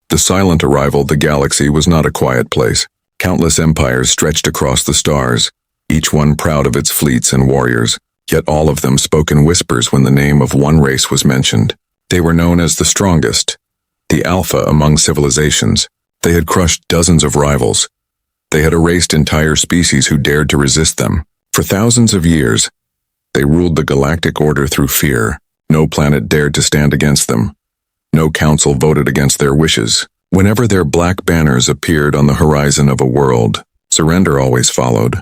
The silent arrival of the galaxy was not a quiet place. Countless empires stretched across the stars, each one proud of its fleets and warriors, yet all of them spoke in whispers when the name of one race was mentioned. They were known as the strongest, the alpha among civilizations. They had crushed dozens of rivals. They had erased entire species who dared to resist them. For thousands of years, they ruled the galactic order through fear. No planet dared to stand against them. No council voted against their wishes. Whenever their black banners appeared on the horizon of a world, surrender always followed.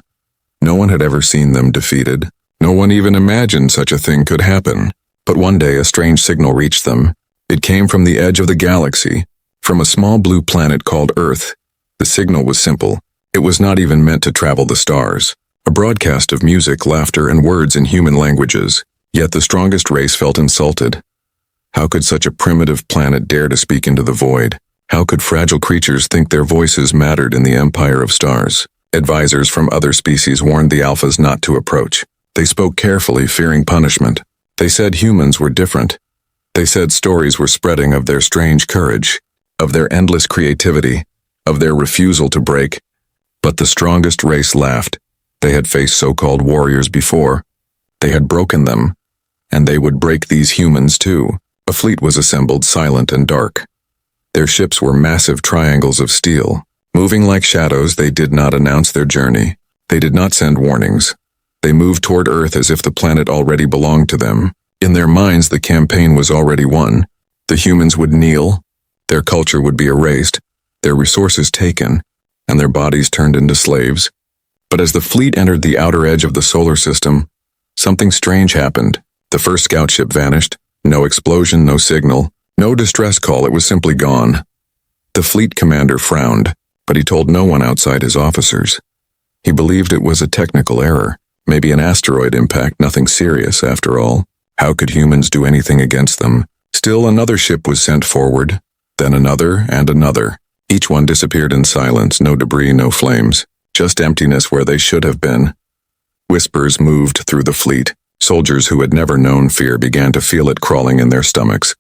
No one had ever seen them defeated. No one even imagined such a thing could happen. But one day a strange signal reached them. It came from the edge of the galaxy, from a small blue planet called Earth. The signal was simple. It was not even meant to travel the stars. A broadcast of music, laughter, and words in human languages. Yet the strongest race felt insulted. How could such a primitive planet dare to speak into the void? How could fragile creatures think their voices mattered in the empire of stars? Advisors from other species warned the alphas not to approach. They spoke carefully, fearing punishment. They said humans were different. They said stories were spreading of their strange courage, of their endless creativity, of their refusal to break. But the strongest race laughed. They had faced so-called warriors before. They had broken them, and they would break these humans too. A fleet was assembled, silent and dark. Their ships were massive triangles of steel. Moving like shadows, they did not announce their journey. They did not send warnings. They moved toward Earth as if the planet already belonged to them. In their minds, the campaign was already won. The humans would kneel, their culture would be erased, their resources taken, and their bodies turned into slaves. But as the fleet entered the outer edge of the solar system, something strange happened. The first scout ship vanished. No explosion, no signal, no distress call, it was simply gone. The fleet commander frowned, but he told no one outside his officers. He believed it was a technical error, maybe an asteroid impact, nothing serious after all. How could humans do anything against them? Still another ship was sent forward, then another and another. Each one disappeared in silence, no debris, no flames, just emptiness where they should have been. Whispers moved through the fleet. Soldiers who had never known fear began to feel it crawling in their stomachs.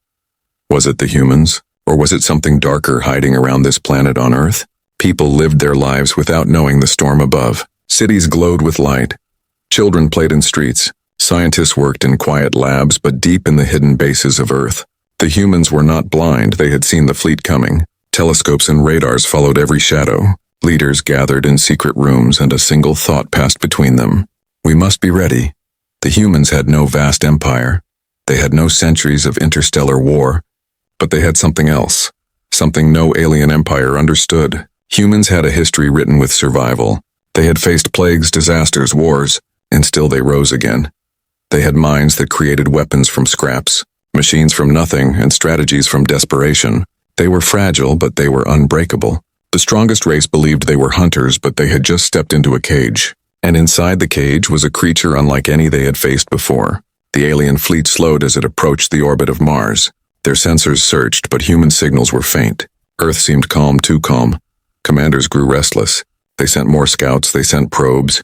Was it the humans, or was it something darker hiding around this planet on Earth? People lived their lives without knowing the storm above. Cities glowed with light. Children played in streets. Scientists worked in quiet labs, but deep in the hidden bases of Earth. The humans were not blind, they had seen the fleet coming. Telescopes and radars followed every shadow. Leaders gathered in secret rooms, and a single thought passed between them. We must be ready. The humans had no vast empire. They had no centuries of interstellar war. But they had something else. Something no alien empire understood. Humans had a history written with survival. They had faced plagues, disasters, wars, and still they rose again. They had minds that created weapons from scraps, machines from nothing, and strategies from desperation. They were fragile, but they were unbreakable. The strongest race believed they were hunters, but they had just stepped into a cage. And inside the cage was a creature unlike any they had faced before. The alien fleet slowed as it approached the orbit of Mars. Their sensors searched, but human signals were faint. Earth seemed calm, too calm. Commanders grew restless. They sent more scouts, they sent probes.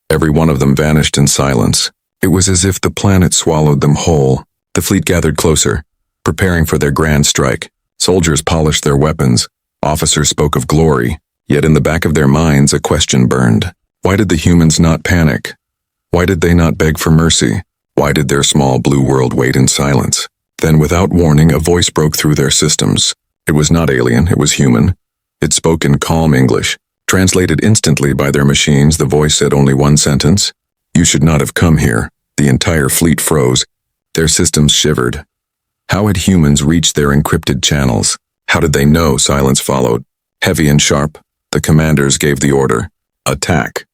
Every one of them vanished in silence. It was as if the planet swallowed them whole. The fleet gathered closer, preparing for their grand strike. Soldiers polished their weapons. Officers spoke of glory. Yet in the back of their minds, a question burned. Why did the humans not panic? Why did they not beg for mercy? Why did their small blue world wait in silence? Then, without warning, a voice broke through their systems. It was not alien, it was human. It spoke in calm English. Translated instantly by their machines, the voice said only one sentence. You should not have come here. The entire fleet froze. Their systems shivered. How had humans reached their encrypted channels? How did they know? Silence followed. Heavy and sharp, the commanders gave the order. Attack.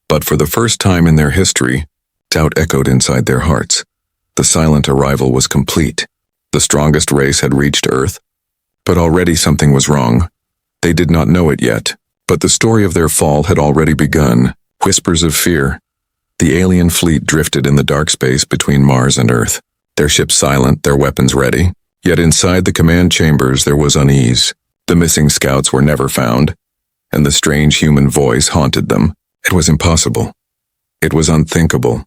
But for the first time in their history, doubt echoed inside their hearts. The silent arrival was complete. The strongest race had reached Earth. But already something was wrong. They did not know it yet, but the story of their fall had already begun. Whispers of fear. The alien fleet drifted in the dark space between Mars and Earth. Their ships silent, their weapons ready. Yet inside the command chambers there was unease. The missing scouts were never found, and the strange human voice haunted them. It was impossible. It was unthinkable.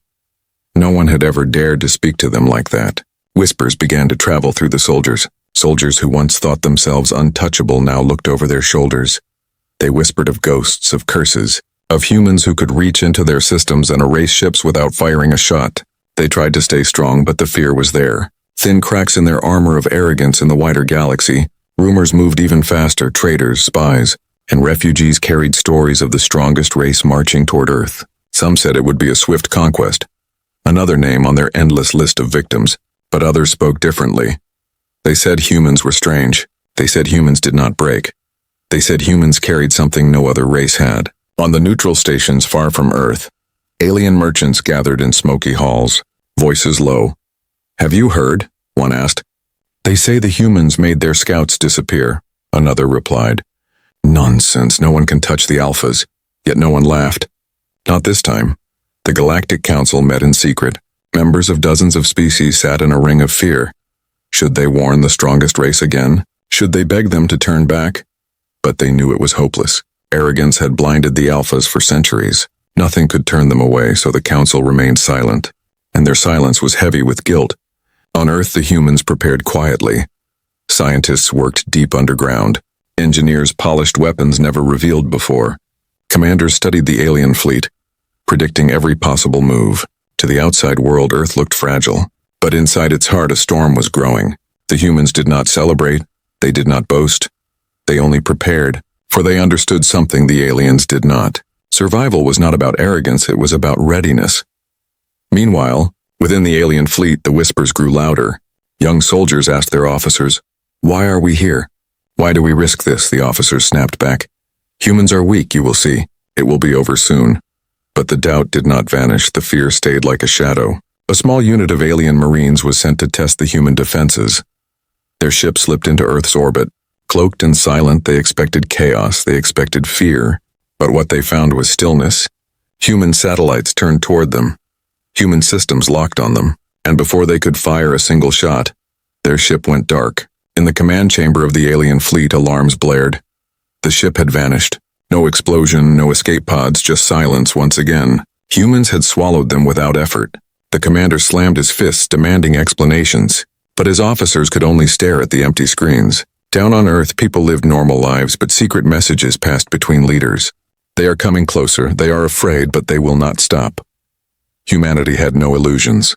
No one had ever dared to speak to them like that. Whispers began to travel through the soldiers. Soldiers who once thought themselves untouchable now looked over their shoulders. They whispered of ghosts, of curses, of humans who could reach into their systems and erase ships without firing a shot. They tried to stay strong, but the fear was there. Thin cracks in their armor of arrogance in the wider galaxy. Rumors moved even faster, traitors, spies, and refugees carried stories of the strongest race marching toward Earth. Some said it would be a swift conquest, another name on their endless list of victims, but others spoke differently. They said humans were strange. They said humans did not break. They said humans carried something no other race had. On the neutral stations far from Earth, alien merchants gathered in smoky halls, voices low. "Have you heard?" one asked. "They say the humans made their scouts disappear," another replied. "Nonsense, no one can touch the alphas." Yet no one laughed. Not this time. The Galactic Council met in secret. Members of dozens of species sat in a ring of fear. Should they warn the strongest race again? Should they beg them to turn back? But they knew it was hopeless. Arrogance had blinded the alphas for centuries. Nothing could turn them away, so the council remained silent. And their silence was heavy with guilt. On Earth, the humans prepared quietly. Scientists worked deep underground. Engineers polished weapons never revealed before. Commanders studied the alien fleet, predicting every possible move. To the outside world, Earth looked fragile. But inside its heart, a storm was growing. The humans did not celebrate. They did not boast. They only prepared, for they understood something the aliens did not. Survival was not about arrogance, it was about readiness. Meanwhile, within the alien fleet, the whispers grew louder. Young soldiers asked their officers, "Why are we here? Why do we risk this?" The officers snapped back. "Humans are weak, you will see. It will be over soon." But the doubt did not vanish, the fear stayed like a shadow. A small unit of alien marines was sent to test the human defenses. Their ship slipped into Earth's orbit. Cloaked and silent, they expected chaos, they expected fear. But what they found was stillness. Human satellites turned toward them. Human systems locked on them. And before they could fire a single shot, their ship went dark. In the command chamber of the alien fleet, alarms blared. The ship had vanished. No explosion, no escape pods, just silence once again. Humans had swallowed them without effort. The commander slammed his fists, demanding explanations. But his officers could only stare at the empty screens. Down on Earth, people lived normal lives, but secret messages passed between leaders. They are coming closer, they are afraid, but they will not stop. Humanity had no illusions.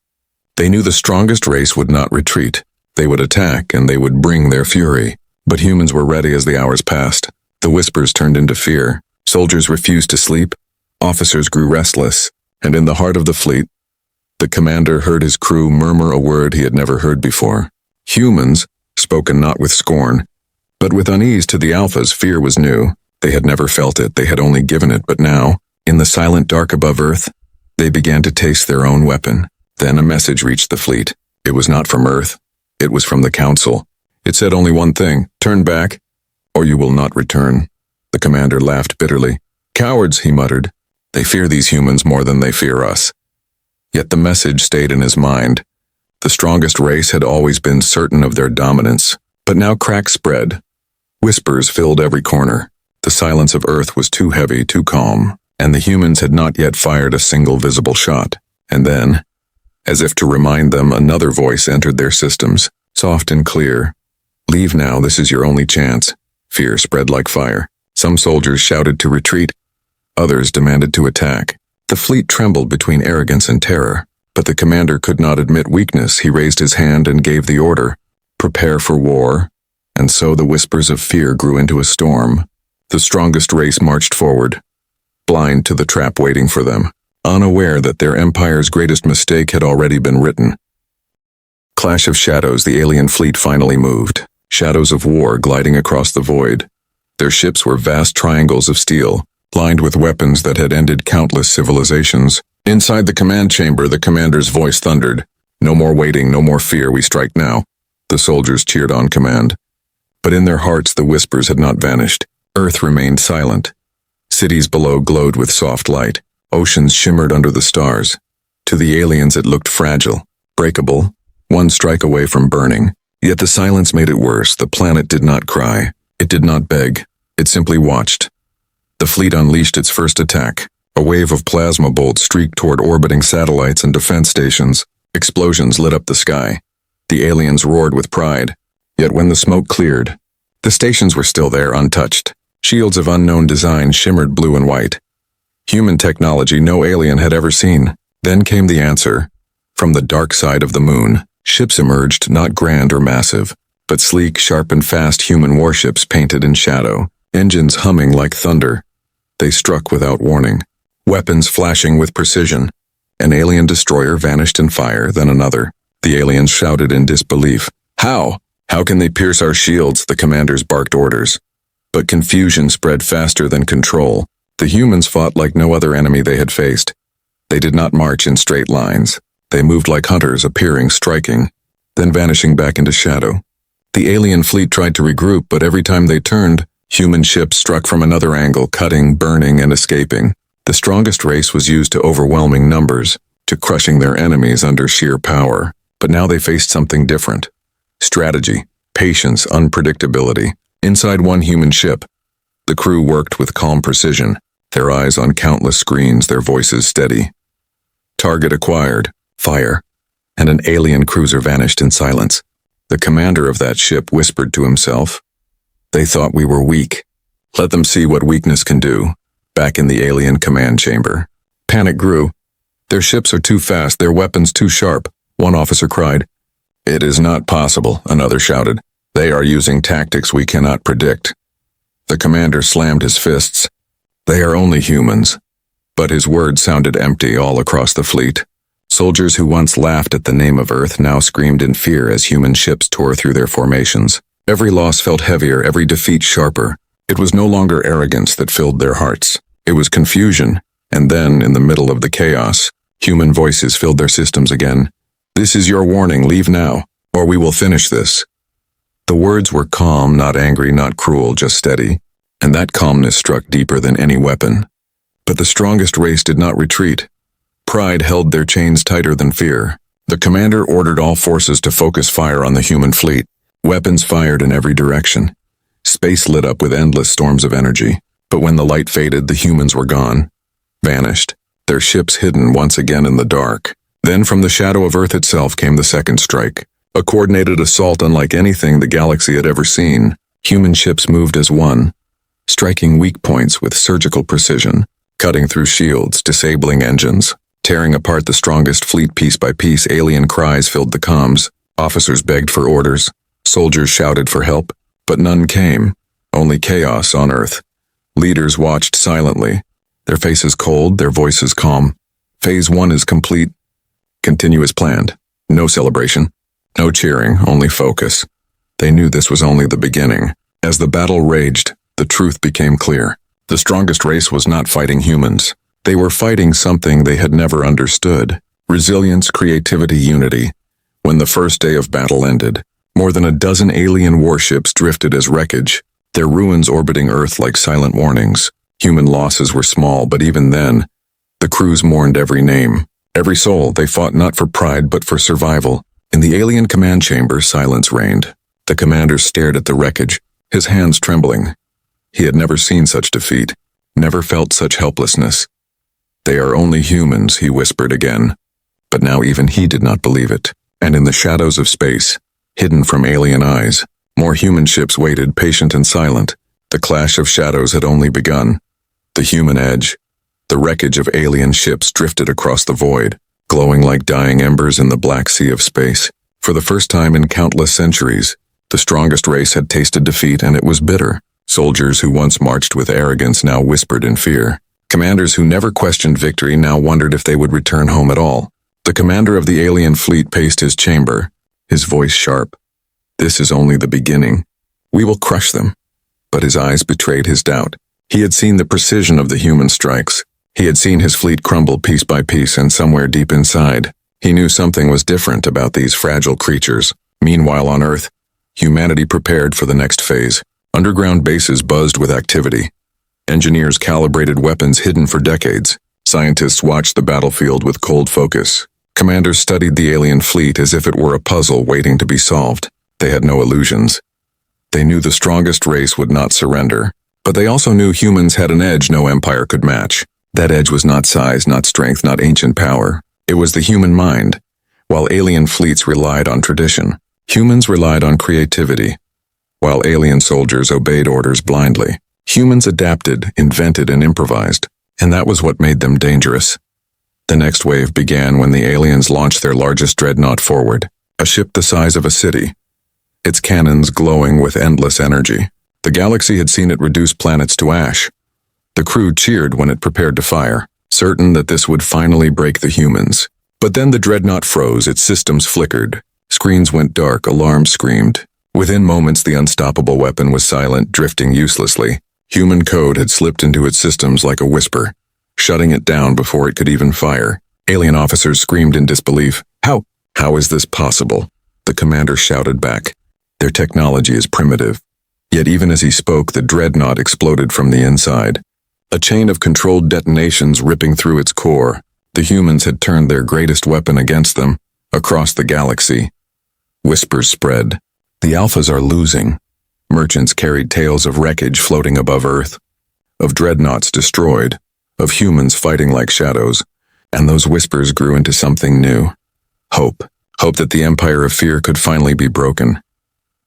They knew the strongest race would not retreat. They would attack, and they would bring their fury. But humans were ready as the hours passed. The whispers turned into fear. Soldiers refused to sleep. Officers grew restless. And in the heart of the fleet, the commander heard his crew murmur a word he had never heard before. Humans, spoken not with scorn, but with unease. To the alphas, fear was new. They had never felt it, they had only given it, but now, in the silent dark above Earth, they began to taste their own weapon. Then a message reached the fleet. It was not from Earth. It was from the Council. It said only one thing: turn back, or you will not return. The commander laughed bitterly. "Cowards," he muttered. "They fear these humans more than they fear us." Yet the message stayed in his mind. The strongest race had always been certain of their dominance, but now cracks spread. Whispers filled every corner. The silence of Earth was too heavy, too calm, and the humans had not yet fired a single visible shot. And then, as if to remind them, another voice entered their systems, soft and clear. "Leave now, this is your only chance." Fear spread like fire. Some soldiers shouted to retreat. Others demanded to attack. The fleet trembled between arrogance and terror. But the commander could not admit weakness. He raised his hand and gave the order, "Prepare for war." And so the whispers of fear grew into a storm. The strongest race marched forward, blind to the trap waiting for them, unaware that their empire's greatest mistake had already been written. Clash of shadows, the alien fleet finally moved. Shadows of war gliding across the void. Their ships were vast triangles of steel, lined with weapons that had ended countless civilizations. Inside the command chamber, the commander's voice thundered. "No more waiting, no more fear, we strike now." The soldiers cheered on command. But in their hearts, the whispers had not vanished. Earth remained silent. Cities below glowed with soft light. Oceans shimmered under the stars. To the aliens, it looked fragile, breakable, one strike away from burning. Yet the silence made it worse. The planet did not cry. It did not beg. It simply watched. The fleet unleashed its first attack. A wave of plasma bolts streaked toward orbiting satellites and defense stations. Explosions lit up the sky. The aliens roared with pride. Yet when the smoke cleared, the stations were still there, untouched. Shields of unknown design shimmered blue and white. Human technology no alien had ever seen. Then came the answer. From the dark side of the moon, ships emerged, not grand or massive, but sleek, sharp, and fast human warships painted in shadow, engines humming like thunder. They struck without warning, weapons flashing with precision. An alien destroyer vanished in fire, then another. The aliens shouted in disbelief. How? How can they pierce our shields? The commanders barked orders. But confusion spread faster than control. The humans fought like no other enemy they had faced. They did not march in straight lines. They moved like hunters, appearing, striking, then vanishing back into shadow. The alien fleet tried to regroup, but every time they turned, human ships struck from another angle, cutting, burning, and escaping. The strongest race was used to overwhelming numbers, to crushing their enemies under sheer power. But now they faced something different. Strategy, patience, unpredictability. Inside one human ship, the crew worked with calm precision, their eyes on countless screens, their voices steady. Target acquired, fire, and an alien cruiser vanished in silence. The commander of that ship whispered to himself, "They thought we were weak. Let them see what weakness can do." Back in the alien command chamber, panic grew. "Their ships are too fast, their weapons too sharp," one officer cried. "It is not possible," another shouted. "They are using tactics we cannot predict." The commander slammed his fists. "They are only humans." But his words sounded empty all across the fleet. Soldiers who once laughed at the name of Earth now screamed in fear as human ships tore through their formations. Every loss felt heavier, every defeat sharper. It was no longer arrogance that filled their hearts. It was confusion. And then, in the middle of the chaos, human voices filled their systems again. "This is your warning, leave now, or we will finish this." The words were calm, not angry, not cruel, just steady. And that calmness struck deeper than any weapon. But the strongest race did not retreat. Pride held their chains tighter than fear. The commander ordered all forces to focus fire on the human fleet. Weapons fired in every direction. Space lit up with endless storms of energy. But when the light faded, the humans were gone. Vanished. Their ships hidden once again in the dark. Then from the shadow of Earth itself came the second strike. A coordinated assault unlike anything the galaxy had ever seen. Human ships moved as one, striking weak points with surgical precision, cutting through shields, disabling engines, tearing apart the strongest fleet piece by piece. Alien cries filled the comms. Officers begged for orders. Soldiers shouted for help, but none came. Only chaos on Earth. Leaders watched silently, their faces cold, their voices calm. Phase 1 is complete. Continue as planned. No celebration, no cheering, only focus. They knew this was only the beginning. As the battle raged, the truth became clear. The strongest race was not fighting humans. They were fighting something they had never understood. Resilience, creativity, unity. When the first day of battle ended, more than a dozen alien warships drifted as wreckage, their ruins orbiting Earth like silent warnings. Human losses were small, but even then, the crews mourned every name, every soul. They fought not for pride, but for survival. In the alien command chamber, silence reigned. The commander stared at the wreckage, his hands trembling. He had never seen such defeat, never felt such helplessness. "They are only humans," he whispered again. But now even he did not believe it. And in the shadows of space, hidden from alien eyes, more human ships waited, patient and silent. The clash of shadows had only begun. The human edge, the wreckage of alien ships drifted across the void, glowing like dying embers in the black sea of space. For the first time in countless centuries, the strongest race had tasted defeat, and it was bitter. Soldiers who once marched with arrogance now whispered in fear. Commanders who never questioned victory now wondered if they would return home at all. The commander of the alien fleet paced his chamber, his voice sharp. "This is only the beginning. We will crush them." But his eyes betrayed his doubt. He had seen the precision of the human strikes. He had seen his fleet crumble piece by piece, and somewhere deep inside, he knew something was different about these fragile creatures. Meanwhile on Earth, humanity prepared for the next phase. Underground bases buzzed with activity. Engineers calibrated weapons hidden for decades. Scientists watched the battlefield with cold focus. Commanders studied the alien fleet as if it were a puzzle waiting to be solved. They had no illusions. They knew the strongest race would not surrender. But they also knew humans had an edge no empire could match. That edge was not size, not strength, not ancient power. It was the human mind. While alien fleets relied on tradition, Humans relied on creativity, while alien soldiers obeyed orders blindly. Humans adapted, invented, and improvised, and that was what made them dangerous. The next wave began when the aliens launched their largest dreadnought forward, a ship the size of a city, its cannons glowing with endless energy. The galaxy had seen it reduce planets to ash. The crew cheered when it prepared to fire, certain that this would finally break the humans. But then the dreadnought froze, its systems flickered, screens went dark, alarms screamed. Within moments, the unstoppable weapon was silent, drifting uselessly. Human code had slipped into its systems like a whisper, shutting it down before it could even fire. Alien officers screamed in disbelief. How is this possible? The commander shouted back. Their technology is primitive. Yet even as he spoke, the dreadnought exploded from the inside. A chain of controlled detonations ripping through its core. The humans had turned their greatest weapon against them, across the galaxy. Whispers spread. The Alphas are losing. Merchants carried tales of wreckage floating above Earth, of dreadnoughts destroyed, of humans fighting like shadows, and those whispers grew into something new. Hope that the empire of fear could finally be broken.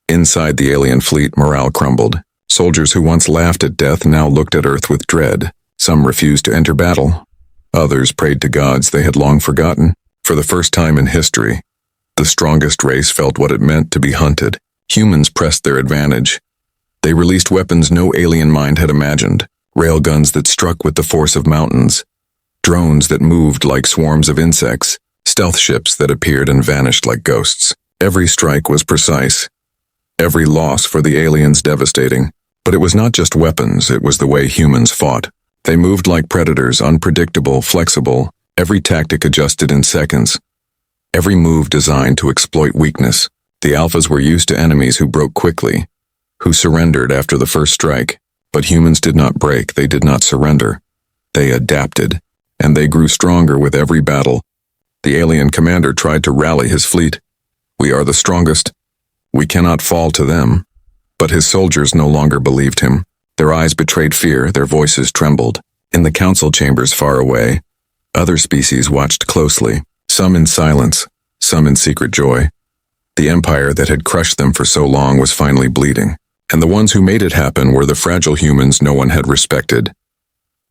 Inside the alien fleet, morale crumbled. Soldiers who once laughed at death now looked at Earth with dread. Some refused to enter battle. Others prayed to gods they had long forgotten. For the first time in history, the strongest race felt what it meant to be hunted. Humans pressed their advantage. They released weapons no alien mind had imagined. Railguns that struck with the force of mountains. Drones that moved like swarms of insects. Stealth ships that appeared and vanished like ghosts. Every strike was precise. Every loss for the aliens devastating. But it was not just weapons, it was the way humans fought. They moved like predators, unpredictable, flexible, every tactic adjusted in seconds. Every move designed to exploit weakness. The Alphas were used to enemies who broke quickly, who surrendered after the first strike. But humans did not break, they did not surrender. They adapted, and they grew stronger with every battle. The alien commander tried to rally his fleet. We are the strongest. We cannot fall to them. But his soldiers no longer believed him. Their eyes betrayed fear, their voices trembled. In the council chambers far away, other species watched closely, some in silence, some in secret joy. The empire that had crushed them for so long was finally bleeding, and the ones who made it happen were the fragile humans no one had respected.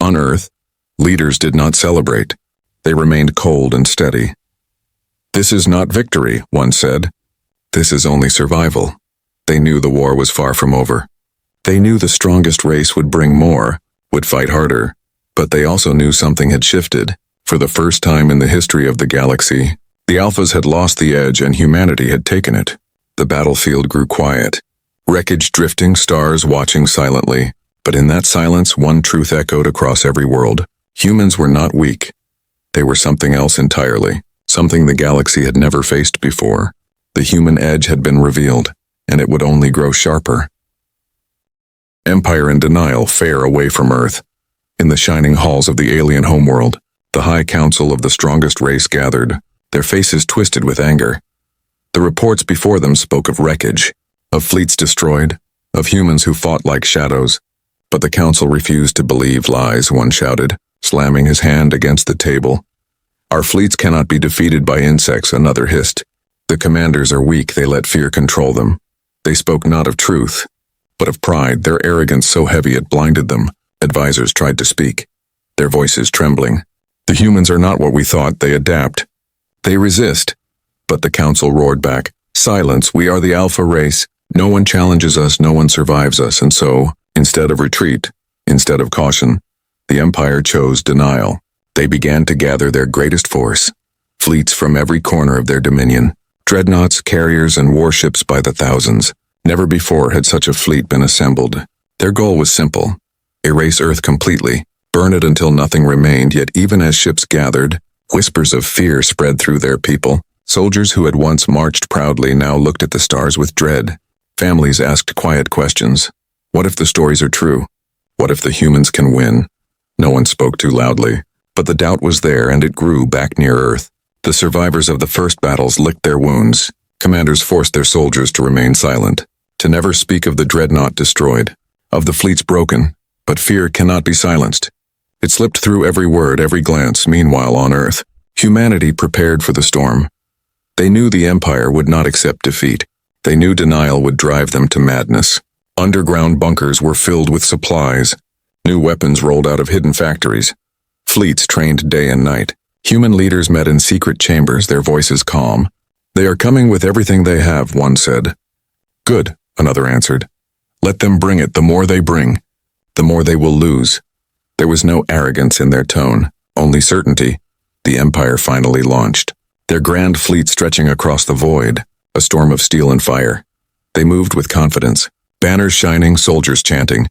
On Earth, leaders did not celebrate. They remained cold and steady. "This is not victory," one said. "This is only survival." They knew the war was far from over. They knew the strongest race would bring more, would fight harder, but they also knew something had shifted. For the first time in the history of the galaxy, the Alphas had lost the edge and humanity had taken it. The battlefield grew quiet. Wreckage drifting, stars watching silently. But in that silence, one truth echoed across every world. Humans were not weak. They were something else entirely, something the galaxy had never faced before. The human edge had been revealed, and it would only grow sharper. Empire in denial, far away from Earth. In the shining halls of the alien homeworld, the High Council of the strongest race gathered, their faces twisted with anger. The reports before them spoke of wreckage, of fleets destroyed, of humans who fought like shadows. But the council refused to believe lies, one shouted, slamming his hand against the table. "Our fleets cannot be defeated by insects," another hissed. "The commanders are weak, they let fear control them." They spoke not of truth, but of pride, their arrogance so heavy it blinded them. Advisors tried to speak, their voices trembling. "The humans are not what we thought, they adapt. They resist." But the council roared back, "Silence, we are the Alpha race. No one challenges us, no one survives us." And so, instead of retreat, instead of caution, the Empire chose denial. They began to gather their greatest force, fleets from every corner of their dominion, dreadnoughts, carriers, and warships by the thousands. Never before had such a fleet been assembled. Their goal was simple: erase Earth completely, burn it until nothing remained. Yet even as ships gathered, whispers of fear spread through their people. Soldiers who had once marched proudly now looked at the stars with dread. Families asked quiet questions. What if the stories are true? What if the humans can win? No one spoke too loudly, but the doubt was there, and it grew back near Earth. The survivors of the first battles licked their wounds. Commanders forced their soldiers to remain silent, to never speak of the dreadnought destroyed, of the fleets broken. But fear cannot be silenced. It slipped through every word, every glance. Meanwhile, on Earth, humanity prepared for the storm. They knew the Empire would not accept defeat. They knew denial would drive them to madness. Underground bunkers were filled with supplies. New weapons rolled out of hidden factories. Fleets trained day and night. Human leaders met in secret chambers, their voices calm. "They are coming with everything they have," one said. "Good," another answered. "Let them bring it. The more they bring, the more they will lose." There was no arrogance in their tone, only certainty. The Empire finally launched, their grand fleet stretching across the void, a storm of steel and fire. They moved with confidence, banners shining, soldiers chanting.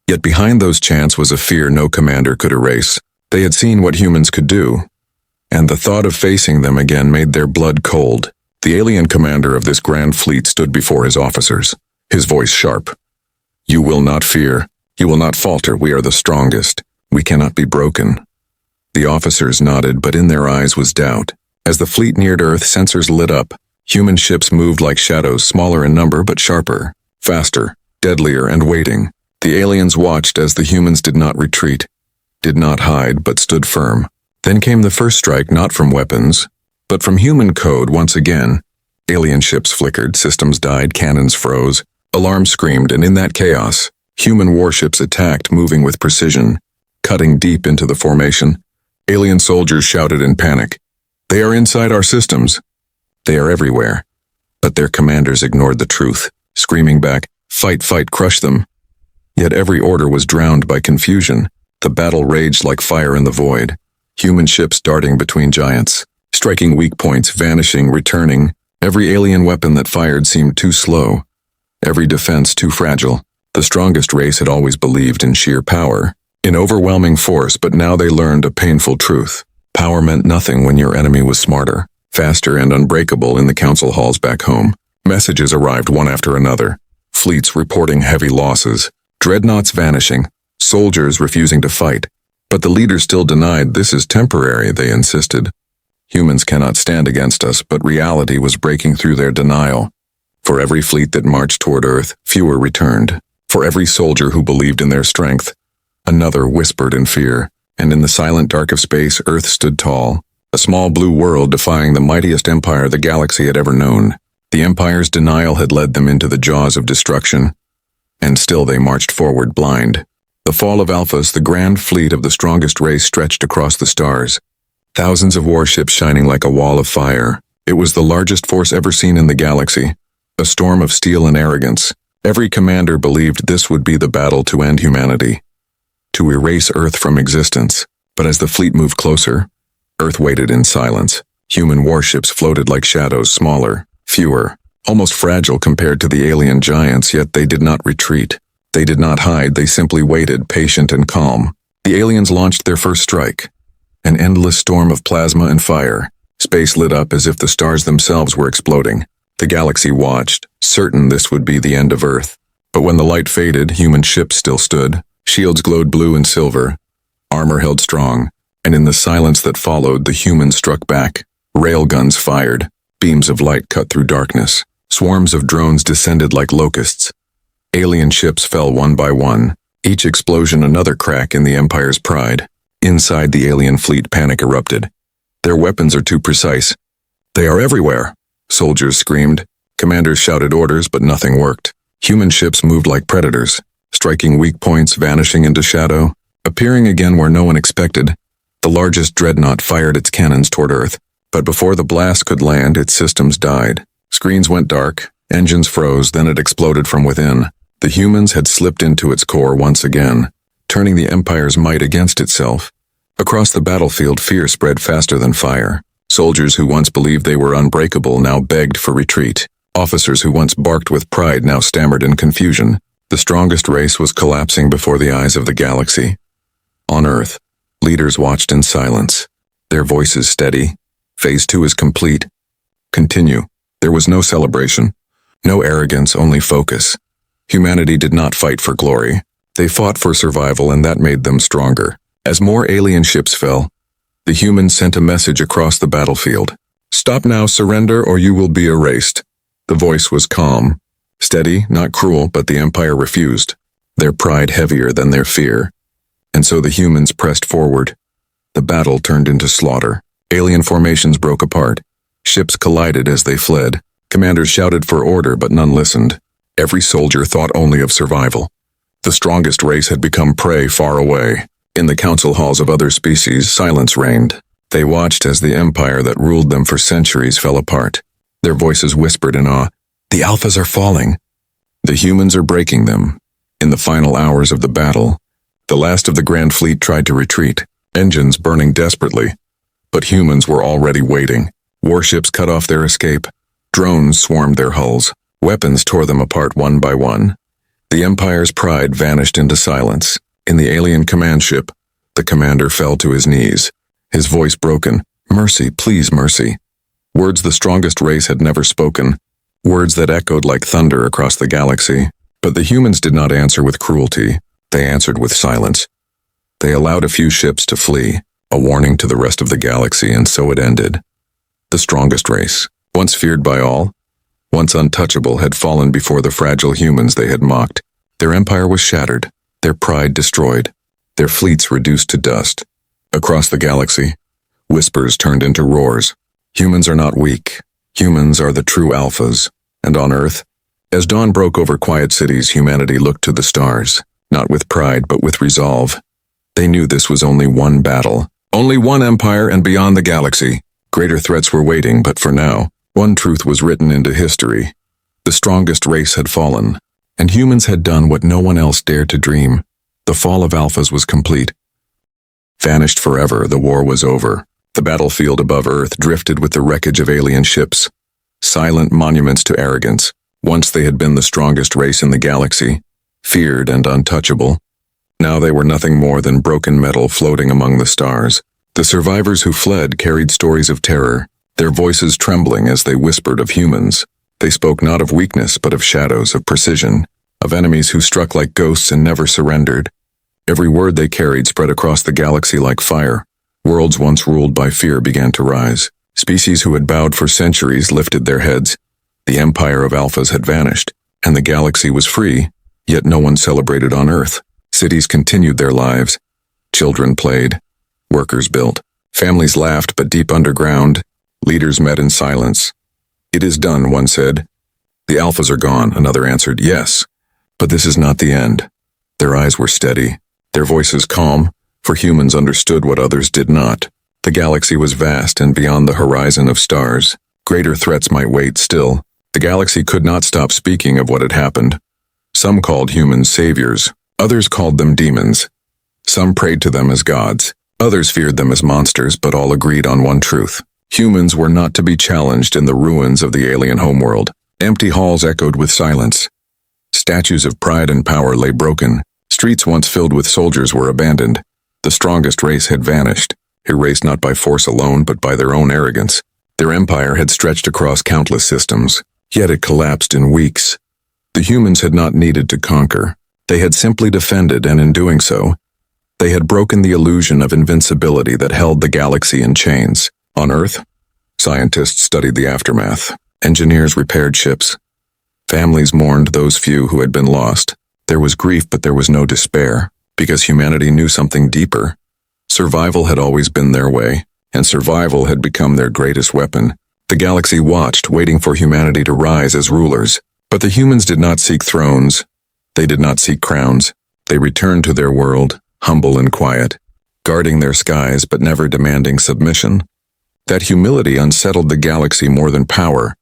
Yet behind those chants was a fear no commander could erase. They had seen what humans could do, and the thought of facing them again made their blood cold. The alien commander of this grand fleet stood before his officers, his voice sharp. "You will not fear. You will not falter. We are the strongest. We cannot be broken." The officers nodded, but in their eyes was doubt. As the fleet neared Earth, sensors lit up. Human ships moved like shadows, smaller in number but sharper, faster, deadlier, and waiting. The aliens watched as the humans did not retreat, did not hide, but stood firm. Then came the first strike, not from weapons, but from human code once again. Alien ships flickered, systems died, cannons froze, alarms screamed, and in that chaos, human warships attacked, moving with precision, cutting deep into the formation. Alien soldiers shouted in panic. "They are inside our systems. They are everywhere." But their commanders ignored the truth, screaming back, "Fight, fight, crush them." Yet every order was drowned by confusion. The battle raged like fire in the void. Human ships darting between giants, striking weak points, vanishing, returning. Every alien weapon that fired seemed too slow. Every defense too fragile. The strongest race had always believed in sheer power, in overwhelming force, but now they learned a painful truth. Power meant nothing when your enemy was smarter, faster, and unbreakable. In the council halls back home, messages arrived one after another. Fleets reporting heavy losses, dreadnoughts vanishing, soldiers refusing to fight. But the leaders still denied. "This is temporary," they insisted. "Humans cannot stand against us," but reality was breaking through their denial. For every fleet that marched toward Earth, fewer returned. For every soldier who believed in their strength, another whispered in fear. And in the silent dark of space, Earth stood tall, a small blue world defying the mightiest empire the galaxy had ever known. The Empire's denial had led them into the jaws of destruction, and still they marched forward blind. The fall of Alphas, the grand fleet of the strongest race, stretched across the stars. Thousands of warships shining like a wall of fire. It was the largest force ever seen in the galaxy, a storm of steel and arrogance. Every commander believed this would be the battle to end humanity, to erase Earth from existence. But as the fleet moved closer, Earth waited in silence. Human warships floated like shadows, smaller, fewer, almost fragile compared to the alien giants, yet they did not retreat. They did not hide, they simply waited, patient and calm. The aliens launched their first strike. An endless storm of plasma and fire. Space lit up as if the stars themselves were exploding. The galaxy watched, certain this would be the end of Earth. But when the light faded, human ships still stood. Shields glowed blue and silver. Armor held strong. And in the silence that followed, the humans struck back. Railguns fired. Beams of light cut through darkness. Swarms of drones descended like locusts. Alien ships fell one by one. Each explosion another crack in the Empire's pride. Inside the alien fleet, panic erupted. "Their weapons are too precise. They are everywhere," soldiers screamed. Commanders shouted orders, but nothing worked. Human ships moved like predators, striking weak points, vanishing into shadow, appearing again where no one expected. The largest dreadnought fired its cannons toward Earth, but before the blast could land, its systems died. Screens went dark, engines froze, then it exploded from within. The humans had slipped into its core once again, turning the Empire's might against itself. Across the battlefield, fear spread faster than fire. Soldiers who once believed they were unbreakable now begged for retreat. Officers who once barked with pride now stammered in confusion. The strongest race was collapsing before the eyes of the galaxy. On Earth, leaders watched in silence, their voices steady. Phase 2 is complete. Continue. There was no celebration, no arrogance, only focus. Humanity did not fight for glory. They fought for survival, and that made them stronger. As more alien ships fell, the humans sent a message across the battlefield. "Stop now, surrender, or you will be erased." The voice was calm, steady, not cruel, but the Empire refused, their pride heavier than their fear. And so the humans pressed forward. The battle turned into slaughter. Alien formations broke apart. Ships collided as they fled. Commanders shouted for order, but none listened. Every soldier thought only of survival. The strongest race had become prey far away. In the council halls of other species, silence reigned. They watched as the empire that ruled them for centuries fell apart. Their voices whispered in awe, "The Alphas are falling. The humans are breaking them." In the final hours of the battle, the last of the Grand Fleet tried to retreat, engines burning desperately. But humans were already waiting. Warships cut off their escape. Drones swarmed their hulls. Weapons tore them apart one by one. The Empire's pride vanished into silence. In the alien command ship, the commander fell to his knees, his voice broken. "Mercy, please, mercy." Words the strongest race had never spoken. Words that echoed like thunder across the galaxy. But the humans did not answer with cruelty. They answered with silence. They allowed a few ships to flee, a warning to the rest of the galaxy, and so it ended. The strongest race, once feared by all, once untouchable, had fallen before the fragile humans they had mocked. Their empire was shattered, their pride destroyed, their fleets reduced to dust. Across the galaxy, whispers turned into roars. Humans are not weak. Humans are the true alphas. And on Earth, as dawn broke over quiet cities, humanity looked to the stars, not with pride but with resolve. They knew this was only one battle, only one empire, and beyond the galaxy, greater threats were waiting. But for now, one truth was written into history. The strongest race had fallen, and humans had done what no one else dared to dream. The fall of alphas was complete. Vanished forever, the war was over. The battlefield above Earth drifted with the wreckage of alien ships, silent monuments to arrogance. Once they had been the strongest race in the galaxy, feared and untouchable. Now they were nothing more than broken metal floating among the stars. The survivors who fled carried stories of terror, their voices trembling as they whispered of humans. They spoke not of weakness but of shadows, of precision, of enemies who struck like ghosts and never surrendered. Every word they carried spread across the galaxy like fire. Worlds once ruled by fear began to rise. Species who had bowed for centuries lifted their heads. The empire of alphas had vanished, and the galaxy was free, yet no one celebrated on Earth. Cities continued their lives. Children played. Workers built. Families laughed, but deep underground, leaders met in silence. "It is done," one said. "The alphas are gone," another answered. "Yes, but this is not the end." Their eyes were steady, their voices calm, for humans understood what others did not. The galaxy was vast and beyond the horizon of stars. Greater threats might wait still. The galaxy could not stop speaking of what had happened. Some called humans saviors, others called them demons. Some prayed to them as gods, others feared them as monsters, but all agreed on one truth. Humans were not to be challenged in the ruins of the alien homeworld. Empty halls echoed with silence. Statues of pride and power lay broken. Streets once filled with soldiers were abandoned. The strongest race had vanished, erased not by force alone but by their own arrogance. Their empire had stretched across countless systems, yet it collapsed in weeks. The humans had not needed to conquer. They had simply defended, and in doing so, they had broken the illusion of invincibility that held the galaxy in chains. On Earth, scientists studied the aftermath. Engineers repaired ships. Families mourned those few who had been lost. There was grief, but there was no despair, because humanity knew something deeper. Survival had always been their way, and survival had become their greatest weapon. The galaxy watched, waiting for humanity to rise as rulers. But the humans did not seek thrones. They did not seek crowns. They returned to their world, humble and quiet, guarding their skies but never demanding submission. That humility unsettled the galaxy more than power.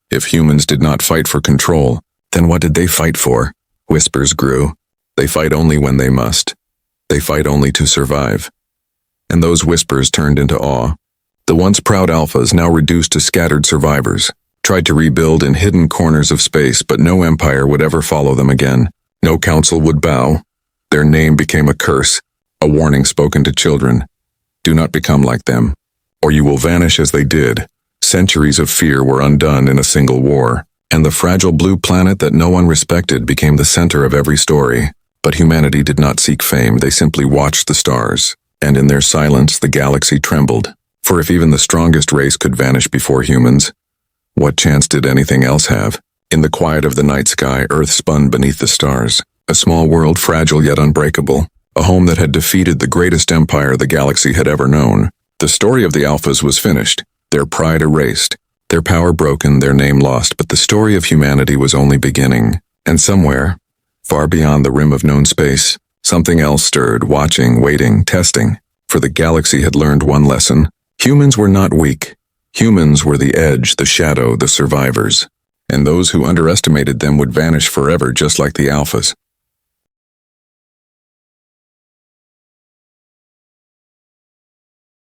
If humans did not fight for control, then what did they fight for? Whispers grew. They fight only when they must. They fight only to survive. And those whispers turned into awe. The once proud alphas, now reduced to scattered survivors, tried to rebuild in hidden corners of space, but no empire would ever follow them again. No council would bow. Their name became a curse, a warning spoken to children. Do not become like them, or you will vanish as they did. Centuries of fear were undone in a single war, and the fragile blue planet that no one respected became the center of every story. But humanity did not seek fame, they simply watched the stars, and in their silence the galaxy trembled. For if even the strongest race could vanish before humans, what chance did anything else have? In the quiet of the night sky, Earth spun beneath the stars, a small world fragile yet unbreakable, a home that had defeated the greatest empire the galaxy had ever known. The story of the Alphas was finished, their pride erased, Their power broken, their name lost, but the story of humanity was only beginning. And somewhere, far beyond the rim of known space, something else stirred, watching, waiting, testing. For the galaxy had learned one lesson. Humans were not weak. Humans were the edge, the shadow, the survivors. And those who underestimated them would vanish forever, just like the alphas.